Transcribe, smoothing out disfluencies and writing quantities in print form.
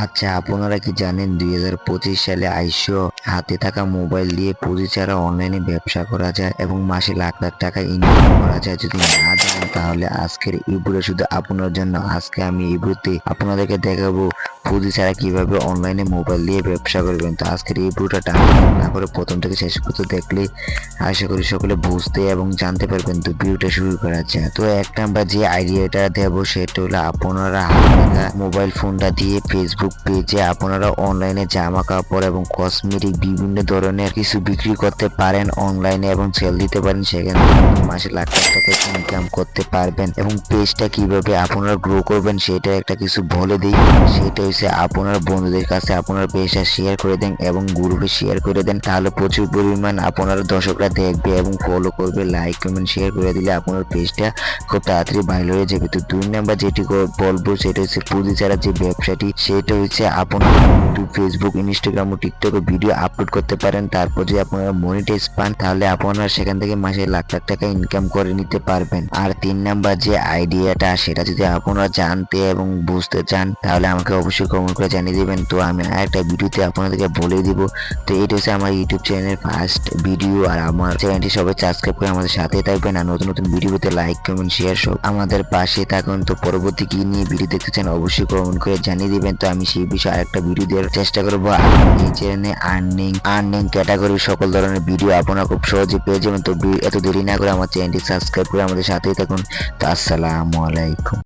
আচ্ছা, আপনারা কি জানেন 2025 সালে আইসো হাতে থাকা মোবাইল দিয়ে পুঁজি ছাড়া অনলাইনে ব্যবসা করা যায় এবং মাসে লাখ লাখ টাকা ইনকাম করা যায়? যদি না জানেন তাহলে আজকের এই ভিডিও শুধু আপনার জন্য। আজকে আমি এই ভিডিওতে আপনাদেরকে দেখাবো পুঁজি ছাড়া কিভাবে অনলাইনে মোবাইল দিয়ে ব্যবসা করবেন। তো আজকের এই ভিডিওটা টানা না করে প্রথম থেকে শেষ পর্যন্ত দেখলে আশা করি সকলে বুঝতে এবং জানতে পারবেন। তো ভিডিওটা শুরু করা যায়। তো এক নাম্বার যে আইডিয়াটা দেবো সেটা হলো আপনারা হাতে থাকা মোবাইল ফোনটা দিয়ে ফেসবুক পেজে আপনারা অনলাইনে জামা কাপড় এবং কসমেটিক বিভিন্ন ধরনের কিছু বিক্রি করতে পারেন অনলাইনে এবং সেল দিতে পারেন। সেখানে মাসে লাখ লাখ টাকা ইনকাম করতে পারবেন। এবং পেজটা কিভাবে আপনারা গ্রো করবেন সেটা একটা কিছু বলে দিই। সেটা হচ্ছে আপনার বন্ধুদের কাছে আপনার পেজটা শেয়ার করে দেন এবং গ্রুপে শেয়ার করে দেন, তাহলে প্রচুর পরিমাণ আপনার দর্শকরা দেখবে এবং ফলো করবে। লাইক কমেন্ট শেয়ার করে দিলে আপনার পেজটা খুব তাড়াতাড়ি ভাইরাল হয়ে যাবে। তো দুই নাম্বার যেটি বলবো সেটা হচ্ছে পুঁজি ছাড়া যে ব্যবসাটি, সেটা হচ্ছে আপনারা ইউটিউব, ফেসবুক, ইনস্টাগ্রাম ও টিকটকে ভিডিও আপলোড করতে পারেন। তারপর যদি আপনারা মনিটাইজ পান তাহলে আপনারা সেখান থেকে মাসে লাখ লাখ টাকা ইনকাম করে নিতে পারবেন। আর তিন নাম্বার যে আইডিয়াটা সেটা যদি আপনারা জানতে এবং বুঝতে চান তাহলে আমাকে অবশ্যই কমেন্ট করে জানিয়ে দিবেন। তো আমি আরেকটা ভিডিওতে আপনাদেরকে বলে দিব। তো এটা হচ্ছে আমার ইউটিউব চ্যানেলের ফার্স্ট ভিডিও, আর আমার চ্যানেলটি সবাই সাবস্ক্রাইব করে আমাদের সাথে থাকবেন আর নতুন নতুন ভিডিওতে লাইক কমেন্ট শেয়ার সব আমাদের পাশে থাকুন। তো পরবর্তী কি নিয়ে ভিডিও দেখতে চান অবশ্যই কমেন্ট করে জানিয়ে দিবেন। তো আমি সেই বিষয়ে আরেকটা ভিডিও দেওয়ার চেষ্টা করবো। এই চ্যানেলে আর্নিং ক্যাটাগরি সকল ধরনের ভিডিও আপনারা খুব সহজে পেয়ে যাবেন। তো এত দেরি না করে আমার চ্যানেলটি সাবস্ক্রাইব করে আমাদের সাথেই থাকুন। তো আসসালামু আলাইকুম।